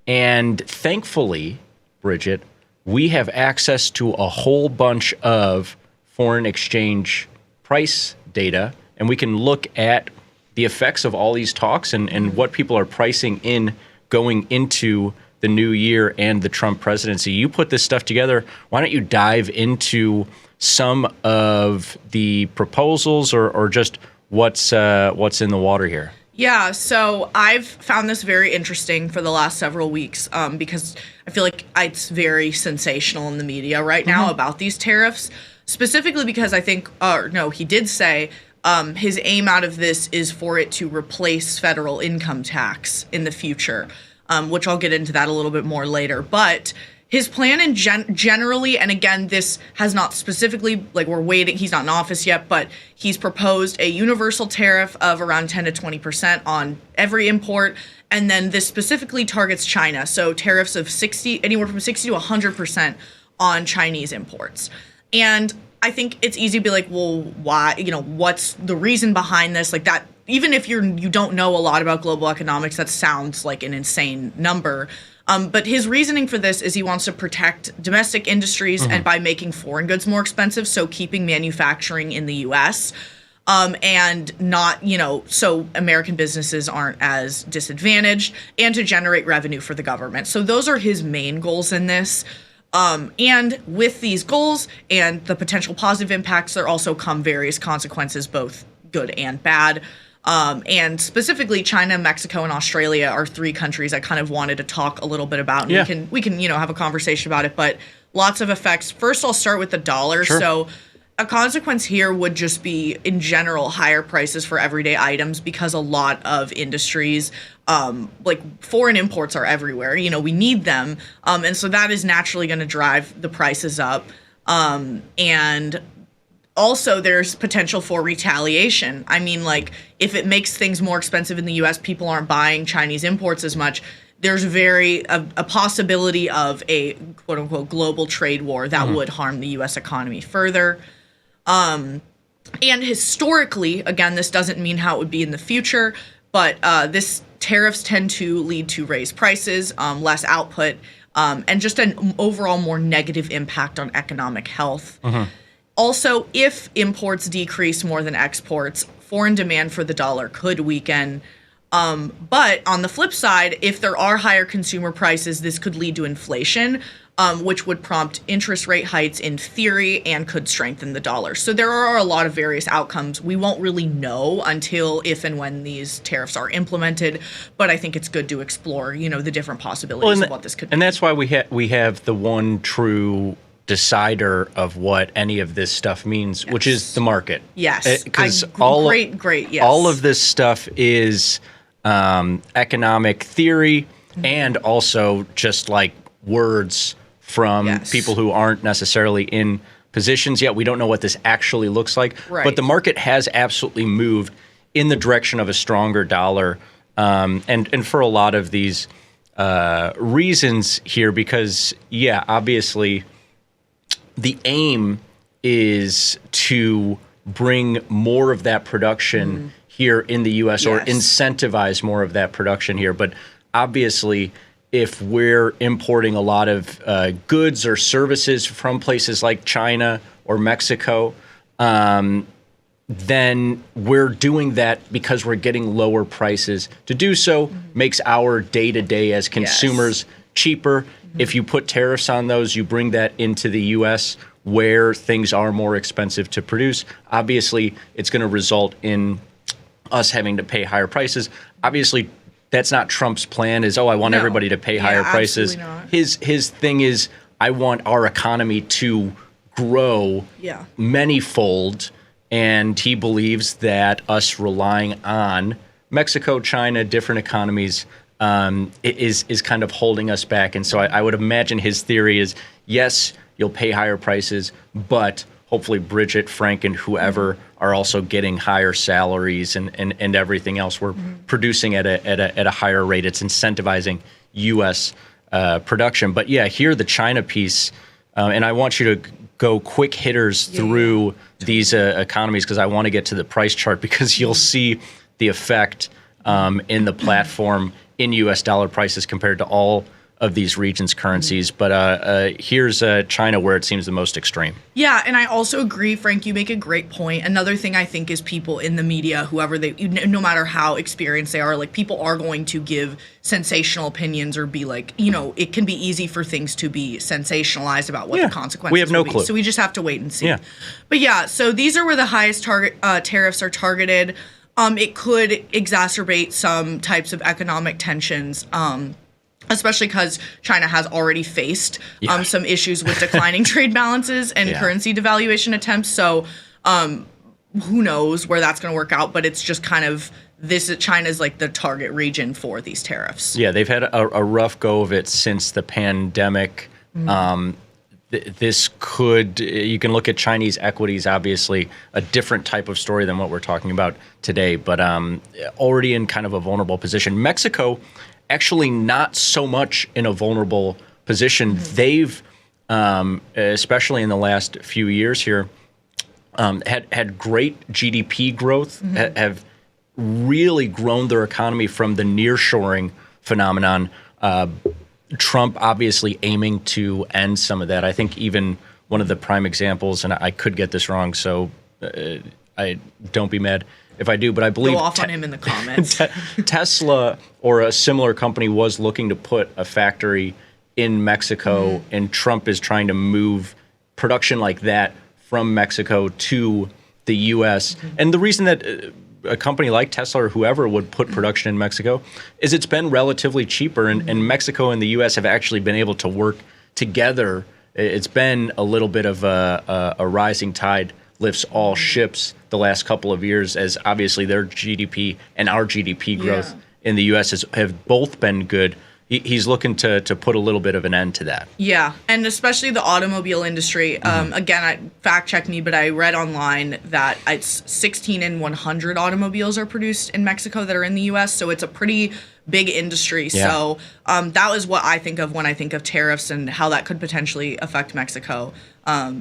And thankfully, Bridgette, we have access to a whole bunch of foreign exchange price data, and we can look at the effects of all these talks and what people are pricing in going into the new year and the Trump presidency. You put this stuff together. Why don't you dive into some of the proposals or just what's in the water here? Yeah, so I've found this very interesting for the last several weeks because I feel like it's very sensational in the media right now about these tariffs, specifically because I think, he did say his aim out of this is for it to replace federal income tax in the future, which I'll get into that a little bit more later. But his plan in generally, and again, this has not specifically, we're waiting, he's not in office yet, but he's proposed a universal tariff of around 10 to 20% on every import. And then this specifically targets China. So tariffs of anywhere from 60 to 100% on Chinese imports. And I think it's easy to be like, well, why, what's the reason behind this? Like that, even if you don't know a lot about global economics, that sounds like an insane number. But his reasoning for this is he wants to protect domestic industries and by making foreign goods more expensive, so keeping manufacturing in the U.S. And not, so American businesses aren't as disadvantaged, and to generate revenue for the government. So those are his main goals in this. And with these goals and the potential positive impacts, there also come various consequences, both good and bad. And specifically, China, Mexico, and Australia are three countries I kind of wanted to talk a little bit about. And we can have a conversation about it, but lots of effects. First, I'll start with the dollar. Sure. So a consequence here would just be, in general, higher prices for everyday items because a lot of industries, foreign imports are everywhere. We need them. And so that is naturally going to drive the prices up. And also, there's potential for retaliation. I mean, if it makes things more expensive in the U.S., people aren't buying Chinese imports as much. There's a possibility of a quote-unquote global trade war that would harm the U.S. economy further. And historically, again, this doesn't mean how it would be in the future, but this tariffs tend to lead to raised prices, less output, and just an overall more negative impact on economic health. Also, if imports decrease more than exports, foreign demand for the dollar could weaken. But on the flip side, if there are higher consumer prices, this could lead to inflation, which would prompt interest rate hikes in theory and could strengthen the dollar. So there are a lot of various outcomes. We won't really know until if and when these tariffs are implemented, but I think it's good to explore, the different possibilities of what this could be. And that's why we have the one true decider of what any of this stuff means, which is the market. Yes. Because great. Yes. All of this stuff is economic theory and also just words from people who aren't necessarily in positions yet. We don't know what this actually looks like. Right. But the market has absolutely moved in the direction of a stronger dollar. And for a lot of these reasons here, because, obviously, the aim is to bring more of that production here in the U.S. or incentivize more of that production here. But obviously, if we're importing a lot of goods or services from places like China or Mexico, then we're doing that because we're getting lower prices. To do so makes our day-to-day as consumers cheaper. If you put tariffs on those, you bring that into the U.S. where things are more expensive to produce. Obviously, it's going to result in us having to pay higher prices. Obviously, that's not Trump's plan is, I want everybody to pay higher prices. Not. His thing is, I want our economy to grow manyfold. And he believes that us relying on Mexico, China, different economies is kind of holding us back. And so I would imagine his theory is, yes, you'll pay higher prices, but hopefully Bridgette, Frank, and whoever are also getting higher salaries and everything else. We're producing at a higher rate. It's incentivizing U.S. Production. But here, the China piece, and I want you to go quick hitters through these economies because I want to get to the price chart because you'll see the effect in the platform in US dollar prices compared to all of these regions' currencies. But here's China, where it seems the most extreme. Yeah, and I also agree, Frank, you make a great point. Another thing I think is people in the media, whoever they, no matter how experienced they are, like, people are going to give sensational opinions or be like, it can be easy for things to be sensationalized about what the consequences we have no will clue. be. So we just have to wait and see. Yeah. But yeah, so these are where the highest tariffs are targeted. It could exacerbate some types of economic tensions, especially because China has already faced some issues with declining trade balances and currency devaluation attempts. So who knows where that's going to work out, but it's just kind of China's like the target region for these tariffs. Yeah, they've had a rough go of it since the pandemic. This could, you can look at Chinese equities, obviously a different type of story than what we're talking about today, but already in kind of a vulnerable position. Mexico, actually not so much in a vulnerable position. They've, especially in the last few years here, had great GDP growth, have really grown their economy from the nearshoring phenomenon. Trump obviously aiming to end some of that. I think even one of the prime examples, and I could get this wrong, so I don't be mad if I do, but I believe go off on him in the comments. Tesla or a similar company was looking to put a factory in Mexico, and Trump is trying to move production like that from Mexico to the U.S. And the reason that a company like Tesla or whoever would put production in Mexico is it's been relatively cheaper, and Mexico and the U.S. have actually been able to work together. It's been a little bit of a rising tide lifts all ships the last couple of years, as obviously their GDP and our GDP growth in the U.S. have both been good. He's looking to put a little bit of an end to that. Yeah, and especially the automobile industry. Again, fact check me, but I read online that it's 16 in 100 automobiles are produced in Mexico that are in the U.S., so it's a pretty big industry. Yeah. So that was what I think of when I think of tariffs and how that could potentially affect Mexico.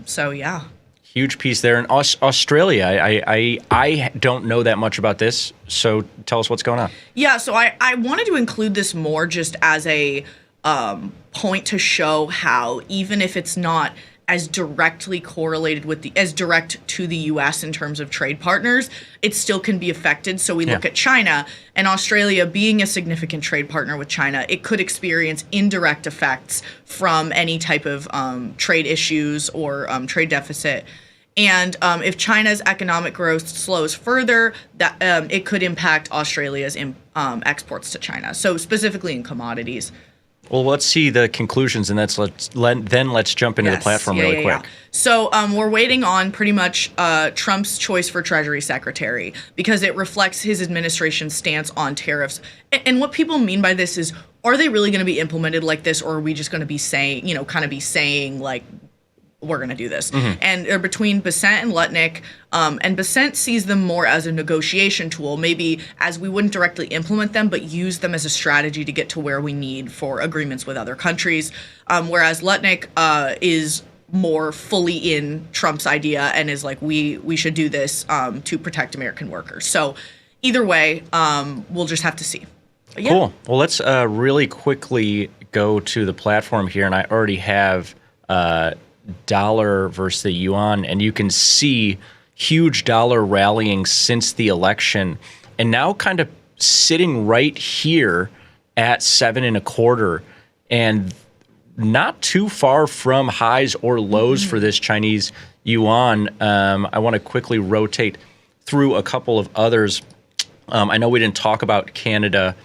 So yeah. Huge piece there. In Australia, I don't know that much about this, so tell us what's going on. Yeah, so I wanted to include this more just as a point to show how, even if it's not as directly correlated with as direct to the U.S. in terms of trade partners, it still can be affected. So we look at China, and Australia being a significant trade partner with China, it could experience indirect effects from any type of trade issues or trade deficit. And if China's economic growth slows further, that it could impact Australia's exports to China. So specifically in commodities. Well, let's see the conclusions, and let's jump into the platform really quick. So we're waiting on pretty much Trump's choice for Treasury Secretary because it reflects his administration's stance on tariffs. And what people mean by this is, are they really going to be implemented like this, or are we just going to be saying, like, we're going to do this? And they're between Bessent and Lutnick, and Bessent sees them more as a negotiation tool, maybe as we wouldn't directly implement them, but use them as a strategy to get to where we need for agreements with other countries. Whereas Lutnick is more fully in Trump's idea and is like, we should do this to protect American workers. So either way, we'll just have to see. Cool. Well, let's really quickly go to the platform here, and I already have dollar versus the yuan, and you can see huge dollar rallying since the election, and now kind of sitting right here at 7.25, and not too far from highs or lows for this Chinese yuan. I want to quickly rotate through a couple of others. I know we didn't talk about Canada.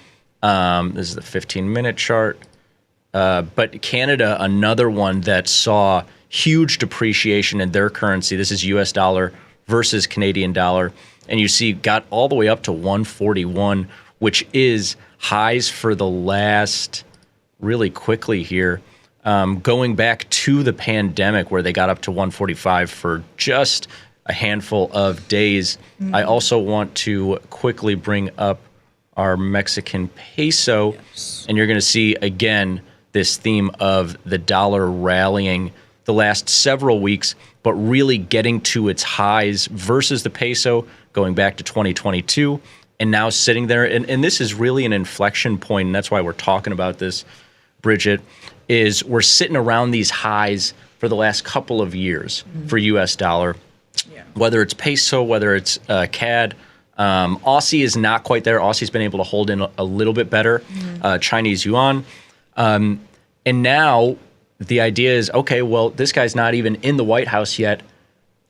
This is the 15-minute chart. But Canada, another one that saw huge depreciation in their currency. This is US dollar versus Canadian dollar. And you see got all the way up to 141, which is highs for the last, really quickly here, going back to the pandemic where they got up to 145 for just a handful of days. I also want to quickly bring up our Mexican peso. And you're going to see, again, this theme of the dollar rallying the last several weeks, but really getting to its highs versus the peso going back to 2022 and now sitting there, and this is really an inflection point, and that's why we're talking about this, Bridgette, is we're sitting around these highs for the last couple of years for US dollar, whether it's peso, whether it's CAD. Aussie is not quite there. Aussie's been able to hold in a little bit better. Chinese yuan. And now the idea is, okay, well, this guy's not even in the White House yet.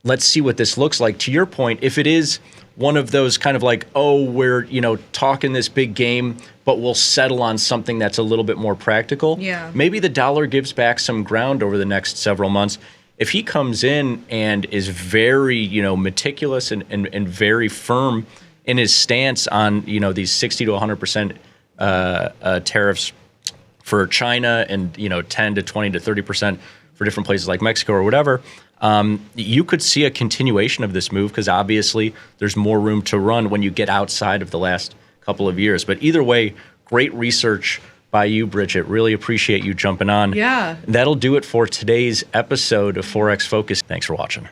Let's see what this looks like. To your point, if it is one of those kind of like, oh, we're, talking this big game, but we'll settle on something that's a little bit more practical. Yeah. Maybe the dollar gives back some ground over the next several months. If he comes in and is very, meticulous and very firm in his stance on, these 60 to 100% tariffs for China and, 10 to 20 to 30% for different places like Mexico or whatever, you could see a continuation of this move because obviously there's more room to run when you get outside of the last couple of years. But either way, great research by you, Bridgette. Really appreciate you jumping on. Yeah. That'll do it for today's episode of Forex Focus. Thanks for watching.